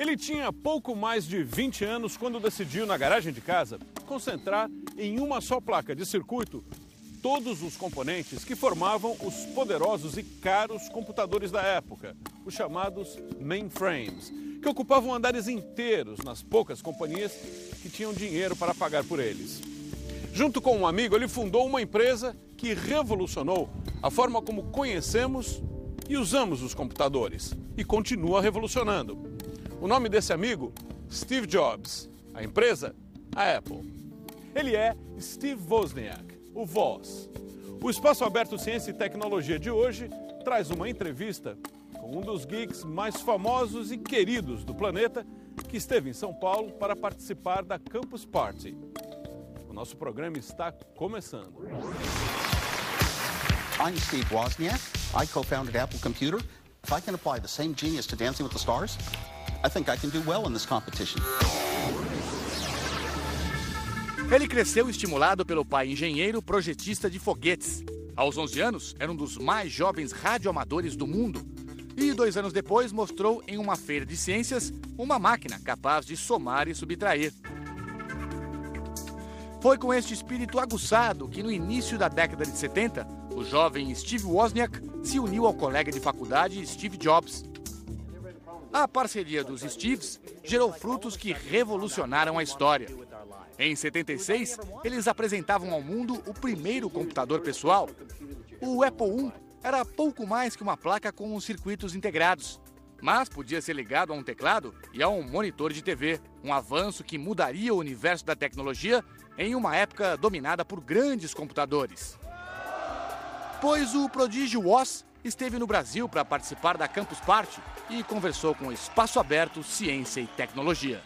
Ele tinha pouco mais de 20 anos quando decidiu, na garagem de casa, concentrar em uma só placa de circuito todos os componentes que formavam os poderosos e caros computadores da época, os chamados mainframes, que ocupavam andares inteiros nas poucas companhias que tinham dinheiro para pagar por eles. Junto com um amigo, ele fundou uma empresa que revolucionou a forma como conhecemos e usamos os computadores e continua revolucionando. O nome desse amigo, Steve Jobs. A empresa, a Apple. Ele é Steve Wozniak, o Woz. O Espaço Aberto Ciência e Tecnologia de hoje traz uma entrevista com um dos geeks mais famosos e queridos do planeta, que esteve em São Paulo para participar da Campus Party. O nosso programa está começando. I'm Steve Wozniak. I co-founded Apple Computer. If I can apply the same genius to Dancing with the Stars, I think I can do well in this competition. Ele cresceu estimulado pelo pai engenheiro projetista de foguetes. Aos 11 anos, era um dos mais jovens radioamadores do mundo. E 2 anos depois mostrou em uma feira de ciências uma máquina capaz de somar e subtrair. Foi com este espírito aguçado que no início da década de 70, o jovem Steve Wozniak se uniu ao colega de faculdade Steve Jobs. A parceria dos Steves gerou frutos que revolucionaram a história. Em 76, eles apresentavam ao mundo o primeiro computador pessoal. O Apple I era pouco mais que uma placa com circuitos integrados, mas podia ser ligado a um teclado e a um monitor de TV, um avanço que mudaria o universo da tecnologia em uma época dominada por grandes computadores. Pois o prodígio Woz esteve no Brasil para participar da Campus Party e conversou com o Espaço Aberto Ciência e Tecnologia.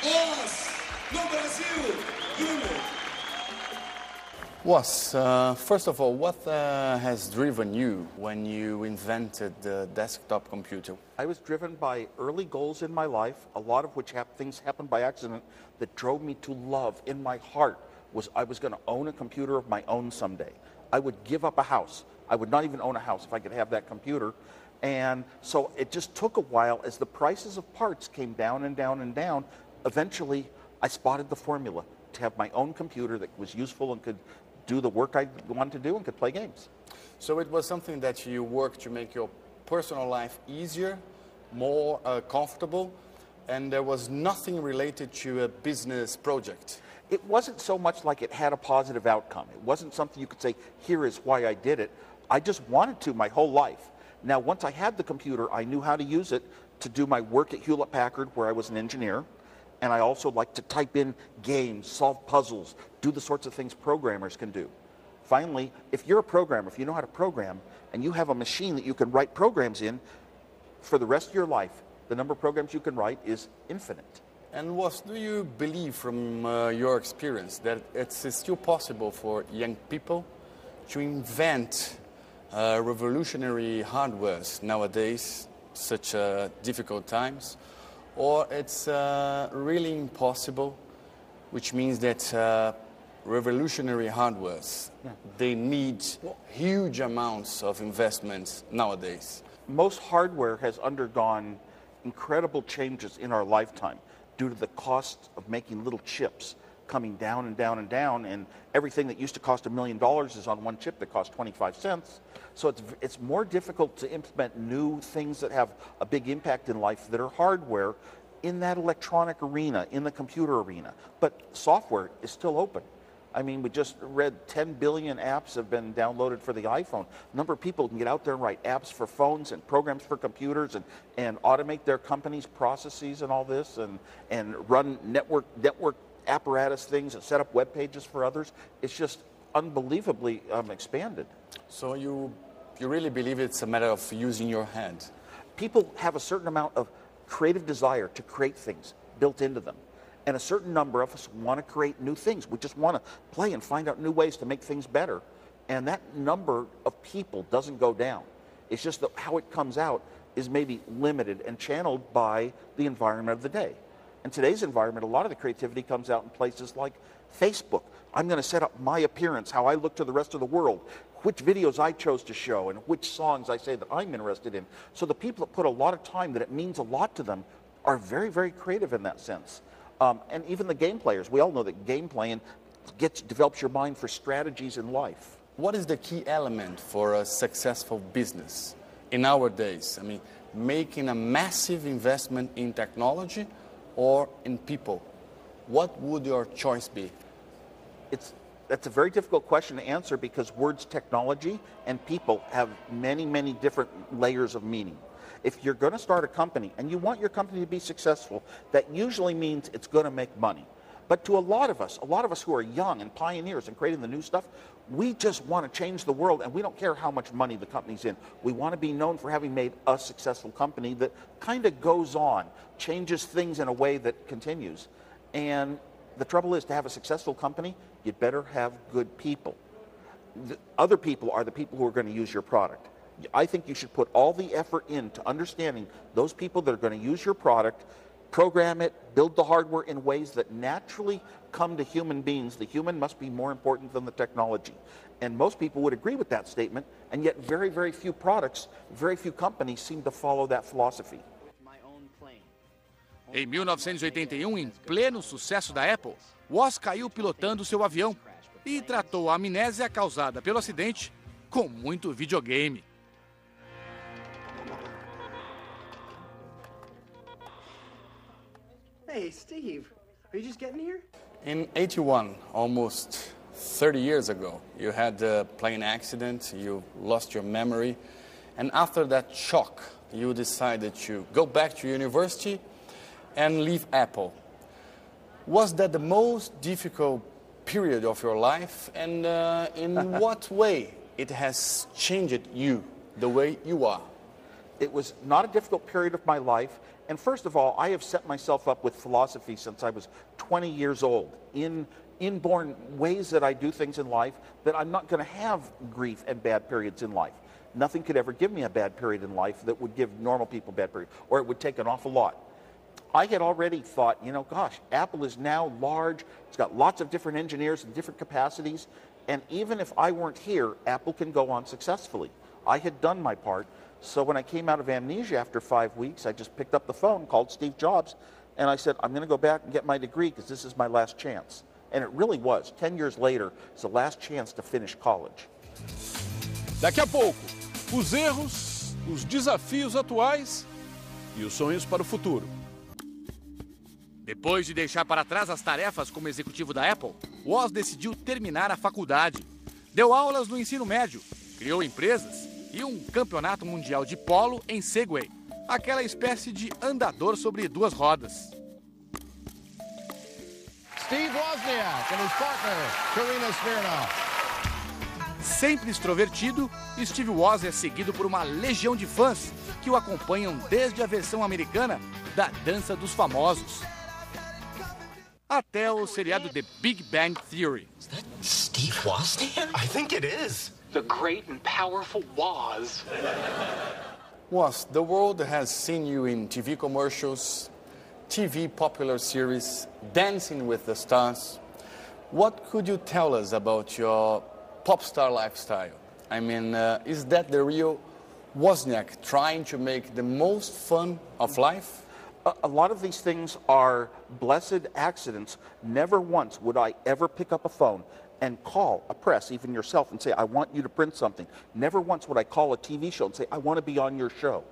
Woz, no Brasil, Woz, first of all, what has driven you when you invented the desktop computer? I was driven by early goals in my life, a lot of which things happened by accident, that drove me to love in my heart was I was going to own a computer of my own someday. I would give up a house. I would not even own a house if I could have that computer. And so it just took a while as the prices of parts came down and down and down. Eventually, I spotted the formula to have my own computer that was useful and could do the work I wanted to do and could play games. So it was something that you worked to make your personal life easier, more comfortable, and there was nothing related to a business project. It wasn't so much like it had a positive outcome. It wasn't something you could say, here is why I did it. I just wanted to my whole life. Now, once I had the computer, I knew how to use it to do my work at Hewlett-Packard, where I was an engineer. And I also like to type in games, solve puzzles, do the sorts of things programmers can do. Finally, if you're a programmer, if you know how to program, and you have a machine that you can write programs in, for the rest of your life, the number of programs you can write is infinite. And Woz, do you believe from your experience that it's still possible for young people to invent revolutionary hardwares nowadays, such difficult times? Or it's really impossible, which means that revolutionary hardwares, they need huge amounts of investments nowadays. Most hardware has undergone incredible changes in our lifetime due to the cost of making little chips coming down and down and down, and everything that used to cost $1 million is on one chip that costs 25 cents. So it's more difficult to implement new things that have a big impact in life that are hardware in that electronic arena, in the computer arena. But software is still open. I mean, we just read 10 billion apps have been downloaded for the iPhone. A number of people can get out there and write apps for phones and programs for computers and automate their company's processes and all this and run network apparatus things and set up web pages for others. It's just unbelievably expanded. So you really believe it's a matter of using your head? People have a certain amount of creative desire to create things built into them. And a certain number of us want to create new things. We just want to play and find out new ways to make things better. And that number of people doesn't go down. It's just that how it comes out is maybe limited and channeled by the environment of the day. In today's environment, a lot of the creativity comes out in places like Facebook. I'm going to set up my appearance, how I look to the rest of the world, which videos I chose to show, and which songs I say that I'm interested in. So the people that put a lot of time that it means a lot to them are very, very creative in that sense. And even the game players, we all know that game playing develops your mind for strategies in life. What is the key element for a successful business in our days? I mean, making a massive investment in technology or in people? What would your choice be? That's a very difficult question to answer because words technology and people have many, many different layers of meaning. If you're going to start a company and you want your company to be successful, that usually means it's going to make money. But to a lot of us who are young and pioneers and creating the new stuff, we just want to change the world and we don't care how much money the company's in. We want to be known for having made a successful company that kind of goes on, changes things in a way that continues. And the trouble is, to have a successful company, you'd better have good people. The other people are the people who are going to use your product. I think you should put all the effort into understanding those people that are going to use your product, program it, build the hardware in ways that naturally come to human beings. The human must be more important than the technology. And most people would agree with that statement, and yet very, very few products, very few companies seem to follow that philosophy. Em 1981, em pleno sucesso da Apple, Woz caiu pilotando seu avião e tratou a amnésia causada pelo acidente com muito videogame. Hey, Steve, are you just getting here? In 81, almost 30 years ago, you had a plane accident, you lost your memory, and after that shock, you decided to go back to university and leave Apple. Was that the most difficult period of your life, and in what way it has changed you, the way you are? It was not a difficult period of my life. And first of all, I have set myself up with philosophy since I was 20 years old, inborn ways that I do things in life, that I'm not going to have grief and bad periods in life. Nothing could ever give me a bad period in life that would give normal people bad periods, or it would take an awful lot. I had already thought, you know, gosh, Apple is now large, it's got lots of different engineers and different capacities, and even if I weren't here, Apple can go on successfully. I had done my part. So when I came out of amnesia after 5 weeks, I just picked up the phone, called Steve Jobs, and I said, I'm going to go back and get my degree because this is my last chance. And it really was. 10 years later, it's the last chance to finish college. Daqui a pouco, os erros, os desafios atuais e os sonhos para o futuro. Depois de deixar para trás as tarefas como executivo da Apple, Woz decidiu terminar a faculdade. Deu aulas no ensino médio, criou empresas e um campeonato mundial de polo em Segway, aquela espécie de andador sobre duas rodas. Steve Wozniak and his partner, Karina Smirnoff. Sempre extrovertido, Steve Woz é seguido por uma legião de fãs que o acompanham desde a versão americana da Dança dos Famosos até o seriado The Big Bang Theory. Is that Steve Wozniak? I think it is. The great and powerful Woz. Woz, the world has seen you in TV commercials, TV popular series, Dancing with the Stars. What could you tell us about your pop star lifestyle? I mean, is that the real Wozniak trying to make the most fun of life? A lot of these things are blessed accidents. Never once would I ever pick up a phone and call a press, even yourself, and say, I want you to print something. Never once would I call a TV show and say, I want to be on your show.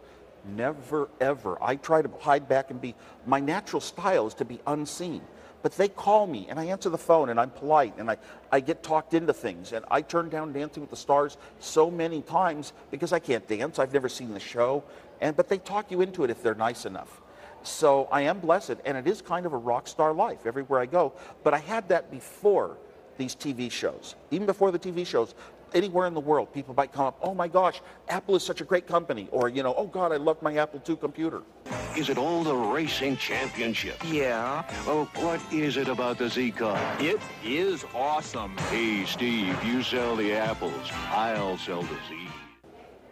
Never, ever. I try to hide back and be, my natural style is to be unseen. But they call me, and I answer the phone, and I'm polite, and I get talked into things. And I turn down Dancing with the Stars so many times because I can't dance. I've never seen the show. But they talk you into it if they're nice enough. So I am blessed, and it is kind of a rock star life everywhere I go. But I had that before these TV shows. Even before the TV shows, anywhere in the world, people might come up, oh my gosh, Apple is such a great company. Or, you know, oh God, I love my Apple II computer. Is it all the racing championship? Yeah. Oh, what is it about the Z car? It is awesome. Hey, Steve, you sell the apples. I'll sell the Z.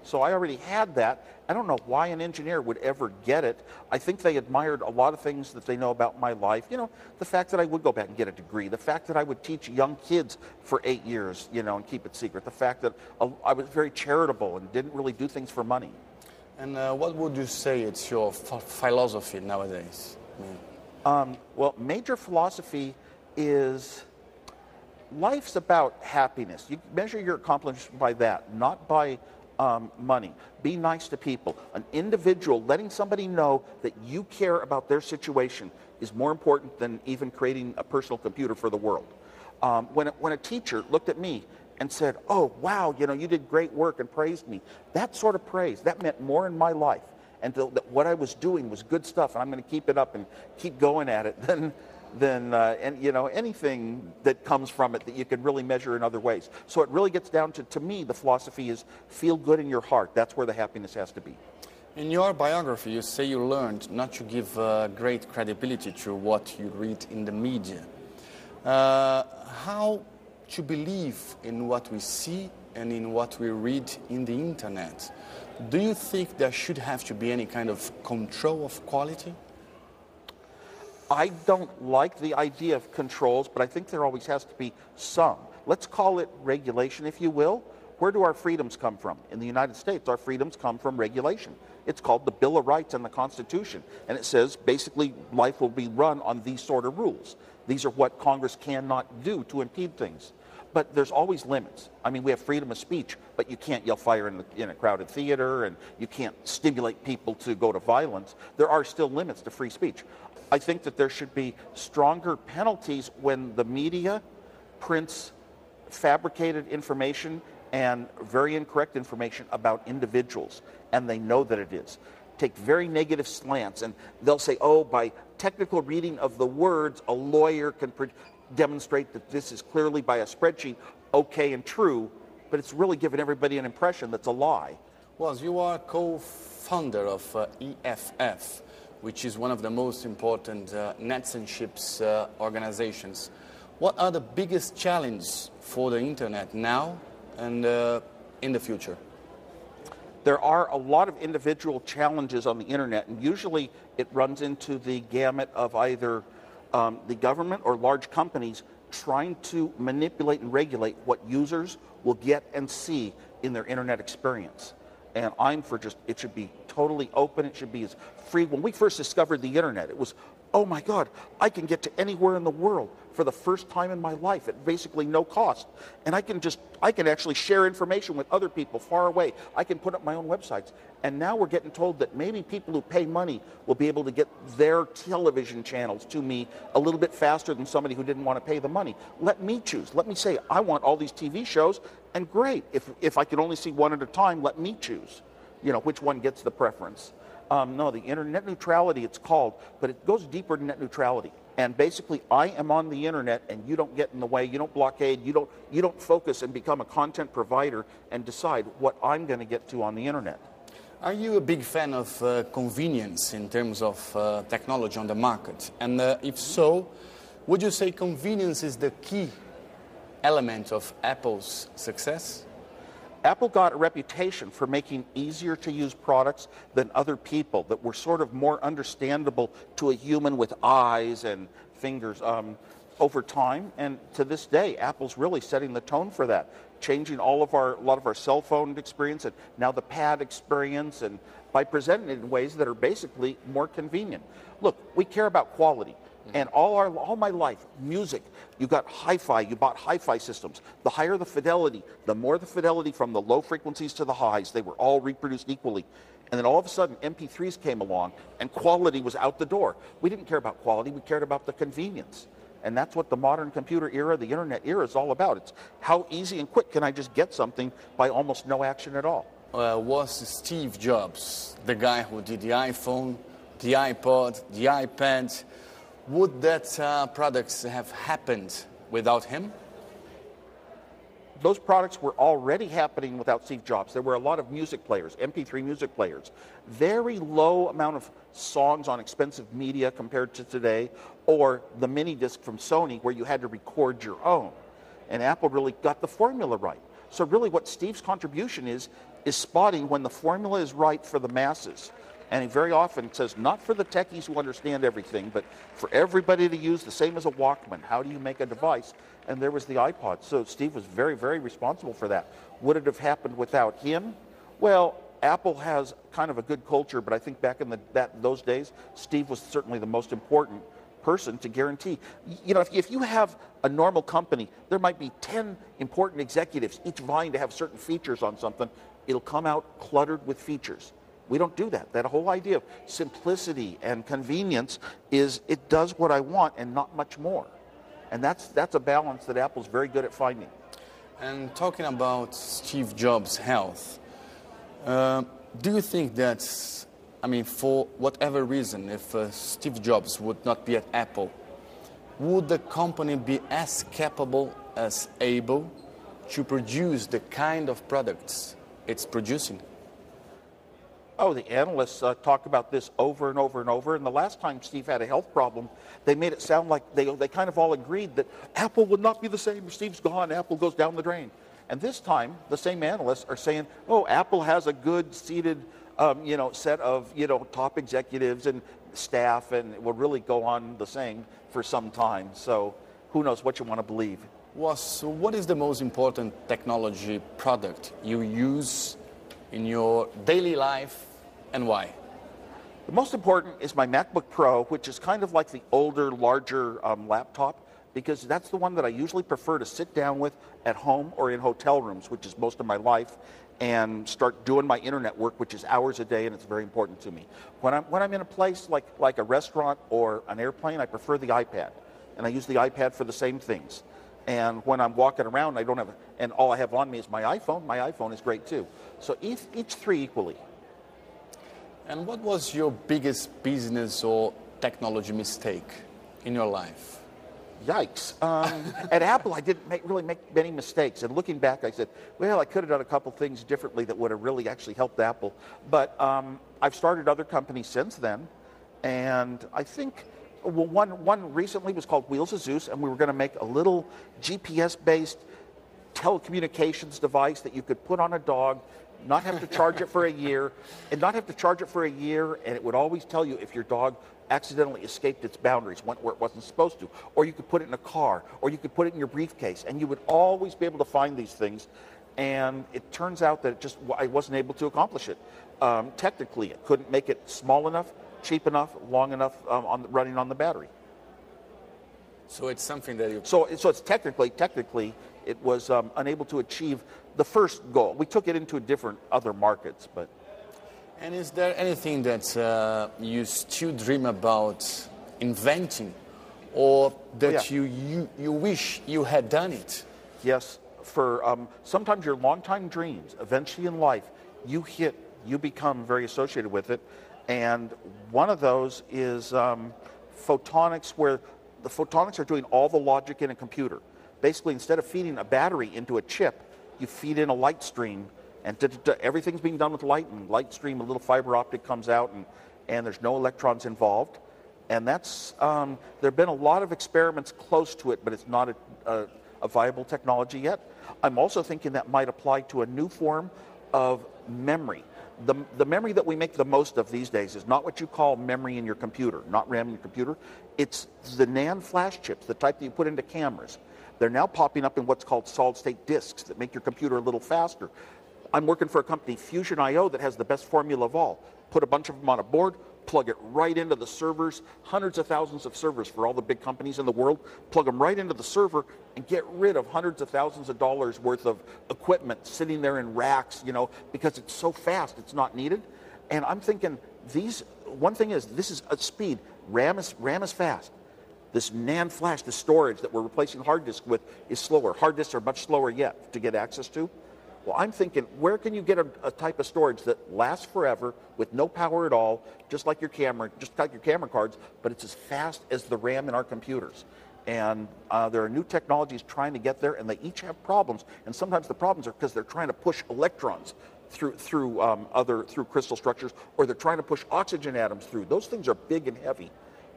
So I already had that. I don't know why an engineer would ever get it. I think they admired a lot of things that they know about my life. You know, the fact that I would go back and get a degree, the fact that I would teach young kids for 8 years, you know, and keep it secret, the fact that I was very charitable and didn't really do things for money. And what would you say it's your philosophy nowadays? Well, major philosophy is life's about happiness. You measure your accomplishments by that, not by money. Be nice to people. An individual, letting somebody know that you care about their situation is more important than even creating a personal computer for the world. When a teacher looked at me and said, "Oh, wow, you know, you did great work," and praised me, that sort of praise, that meant more in my life. And that what I was doing was good stuff, and I'm going to keep it up and keep going at it, than anything that comes from it that you can really measure in other ways. So it really gets down to me, the philosophy is feel good in your heart. That's where the happiness has to be. In your biography, you say you learned not to give great credibility to what you read in the media. How to believe in what we see and in what we read in the internet? Do you think there should have to be any kind of control of quality? I don't like the idea of controls, but I think there always has to be some. Let's call it regulation, if you will. Where do our freedoms come from? In the United States, our freedoms come from regulation. It's called the Bill of Rights and the Constitution. And it says basically life will be run on these sort of rules. These are what Congress cannot do to impede things. But there's always limits. I mean, we have freedom of speech, but you can't yell fire in a crowded theater, and you can't stimulate people to go to violence. There are still limits to free speech. I think that there should be stronger penalties when the media prints fabricated information and very incorrect information about individuals, and they know that it is. Take very negative slants, and they'll say, oh, by technical reading of the words, a lawyer can demonstrate that this is clearly by a spreadsheet okay and true, but it's really giving everybody an impression that's a lie. Well, you are co-founder of EFF, which is one of the most important nets and ships organizations. What are the biggest challenges for the internet now and in the future? There are a lot of individual challenges on the internet, and usually it runs into the gamut of either the government or large companies trying to manipulate and regulate what users will get and see in their internet experience. And I'm for just, it should be totally open, it should be as free. When we first discovered the internet, it was, oh my God, I can get to anywhere in the world for the first time in my life at basically no cost. And I can actually share information with other people far away. I can put up my own websites. And now we're getting told that maybe people who pay money will be able to get their television channels to me a little bit faster than somebody who didn't want to pay the money. Let me choose. Let me say, I want all these TV shows, and great. If I can only see one at a time, let me choose, you know, which one gets the preference. No, the internet neutrality it's called, but it goes deeper than net neutrality. And basically, I am on the internet, and you don't get in the way, you don't blockade, you don't focus and become a content provider and decide what I'm going to get to on the internet. Are you a big fan of convenience in terms of technology on the market? And if so, would you say convenience is the key element of Apple's success? Apple got a reputation for making easier to use products than other people that were sort of more understandable to a human with eyes and fingers over time. And to this day, Apple's really setting the tone for that, changing a lot of our cell phone experience and now the pad experience, and by presenting it in ways that are basically more convenient. Look, we care about quality. And all my life, music, you got hi-fi, you bought hi-fi systems. The higher the fidelity, the more the fidelity from the low frequencies to the highs. They were all reproduced equally. And then all of a sudden, MP3s came along, and quality was out the door. We didn't care about quality, we cared about the convenience. And that's what the modern computer era, the internet era is all about. It's how easy and quick can I just get something by almost no action at all. Was Steve Jobs the guy who did the iPhone, the iPod, the iPad? Would that products have happened without him? Those products were already happening without Steve Jobs. There were a lot of music players, MP3 music players. Very low amount of songs on expensive media compared to today, or the mini disc from Sony where you had to record your own. And Apple really got the formula right. So really what Steve's contribution is spotting when the formula is right for the masses. And he very often says, not for the techies who understand everything, but for everybody to use, the same as a Walkman. How do you make a device? And there was the iPod. So Steve was very, very responsible for that. Would it have happened without him? Well, Apple has kind of a good culture, but I think back in those days, Steve was certainly the most important person to guarantee. You know, if you have a normal company, there might be 10 important executives, each vying to have certain features on something. It'll come out cluttered with features. We don't do that. That whole idea of simplicity and convenience is it does what I want and not much more. And that's a balance that Apple's very good at finding. And talking about Steve Jobs' health, do you think that, I mean, for whatever reason, if Steve Jobs would not be at Apple, would the company be as capable as able to produce the kind of products it's producing? Oh, the analysts talk about this over and over and over. And the last time Steve had a health problem, they made it sound like they kind of all agreed that Apple would not be the same if Steve's gone. Apple goes down the drain. And this time, the same analysts are saying, oh, Apple has a good seated set of top executives and staff, and it will really go on the same for some time. So who knows what you want to believe. So what is the most important technology product you use in your daily life, and why? The most important is my MacBook Pro, which is kind of like the older, larger laptop, because that's the one that I usually prefer to sit down with at home or in hotel rooms, which is most of my life, and start doing my internet work, which is hours a day, and it's very important to me. When I'm in a place like a restaurant or an airplane, I prefer the iPad, and I use the iPad for the same things. And when I'm walking around, and all I have on me is my iPhone. My iPhone is great too. So each three equally. And what was your biggest business or technology mistake in your life? Yikes. At Apple, I didn't really make many mistakes. And looking back, I said, well, I could have done a couple things differently that would have really actually helped Apple. But I've started other companies since then. And I think one recently was called Wheels of Zeus, and we were going to make a little GPS-based telecommunications device that you could put on a dog, not have to charge it for a year, and it would always tell you if your dog accidentally escaped its boundaries, went where it wasn't supposed to. Or you could put it in a car, or you could put it in your briefcase, and you would always be able to find these things. And it turns out that I wasn't able to accomplish it. Technically, it couldn't make it small enough, cheap enough, long enough running on the battery. So it's something that you... So it's technically, it was unable to achieve the first goal. We took it into other markets, but... And is there anything that you still dream about inventing, or that you wish you had done it? Yes. For sometimes your longtime dreams, eventually in life, you become very associated with it. And one of those is photonics, where the photonics are doing all the logic in a computer. Basically, instead of feeding a battery into a chip, you feed in a light stream, and everything's being done with light, and light stream, a little fiber optic comes out, and there's no electrons involved. And that's, there have been a lot of experiments close to it, but it's not a viable technology yet. I'm also thinking that might apply to a new form of memory. The memory that we make the most of these days is not what you call memory in your computer, not RAM in your computer. It's the NAND flash chips, the type that you put into cameras. They're now popping up in what's called solid-state disks that make your computer a little faster. I'm working for a company, Fusion.io, that has the best formula of all. Put a bunch of them on a board, plug it right into the servers, hundreds of thousands of servers for all the big companies in the world, plug them right into the server and get rid of hundreds of thousands of dollars worth of equipment sitting there in racks, because it's so fast, it's not needed. And I'm thinking one thing is, this is a speed. RAM is fast. This NAND flash, the storage that we're replacing hard disks with, is slower. Hard disks are much slower yet to get access to. Well, I'm thinking, where can you get a type of storage that lasts forever with no power at all, just like your camera cards, but it's as fast as the RAM in our computers? And there are new technologies trying to get there, and they each have problems. And sometimes the problems are because they're trying to push electrons through crystal structures, or they're trying to push oxygen atoms through. Those things are big and heavy.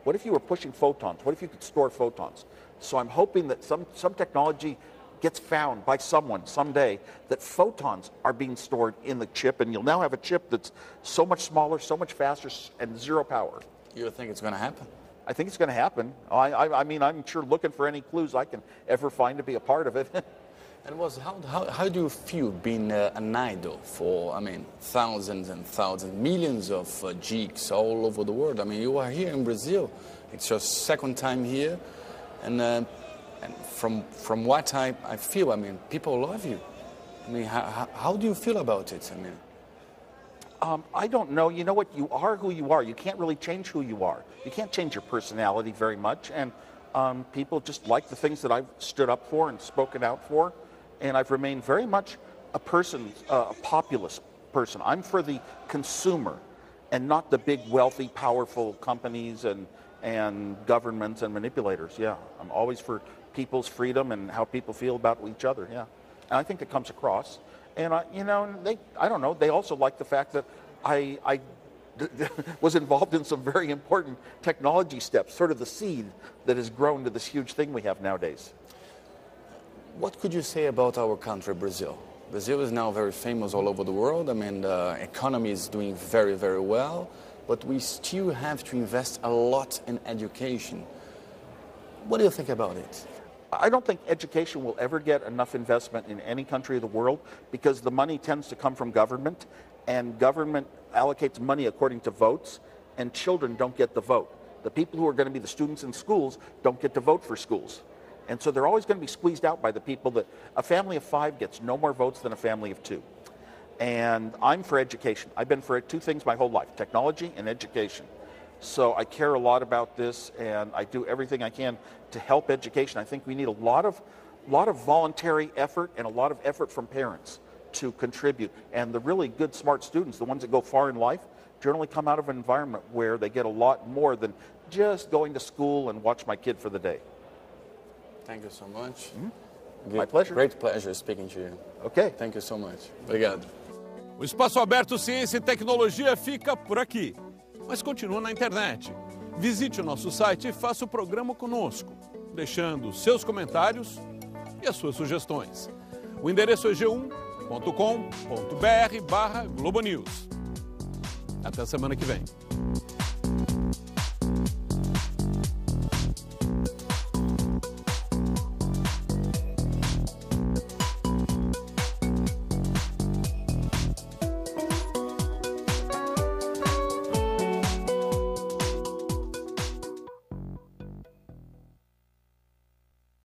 What if you were pushing photons? What if you could store photons? So I'm hoping that some technology gets found by someone someday that photons are being stored in the chip, and you'll now have a chip that's so much smaller, so much faster, and zero power. You think it's going to happen? I think it's going to happen. I mean, I'm sure looking for any clues I can ever find to be a part of it. And how do you feel being an idol for, thousands and thousands, millions of geeks all over the world? I mean, you are here in Brazil. It's your second time here. And from what I feel, people love you. How do you feel about it? I don't know. You know what? You are who you are. You can't really change who you are. You can't change your personality very much. And people just like the things that I've stood up for and spoken out for. And I've remained very much a person, a populist person. I'm for the consumer and not the big, wealthy, powerful companies and governments and manipulators. Yeah, I'm always for people's freedom and how people feel about each other. Yeah, and I think it comes across. And I don't know. They also like the fact that I was involved in some very important technology steps, sort of the seed that has grown to this huge thing we have nowadays. What could you say about our country, Brazil? Brazil is now very famous all over the world. The economy is doing very, very well, but we still have to invest a lot in education. What do you think about it? I don't think education will ever get enough investment in any country of the world because the money tends to come from government, and government allocates money according to votes, and children don't get the vote. The people who are going to be the students in schools don't get to vote for schools. And so they're always going to be squeezed out by the people that a family of 5 gets no more votes than a family of 2. And I'm for education. I've been for 2 things my whole life, technology and education. So I care a lot about this, and I do everything I can to help education. I think we need a lot of voluntary effort and a lot of effort from parents to contribute. And the really good, smart students, the ones that go far in life, generally come out of an environment where they get a lot more than just going to school and watch my kid for the day. Thank you so much. My pleasure. Great pleasure speaking to you. Okay. Thank you so much. Obrigado. O Espaço Aberto Ciência e Tecnologia fica por aqui, mas continua na internet. Visite o nosso site e faça o programa conosco, deixando seus comentários e as suas sugestões. O endereço é g1.com.br/globonews. Até a semana que vem.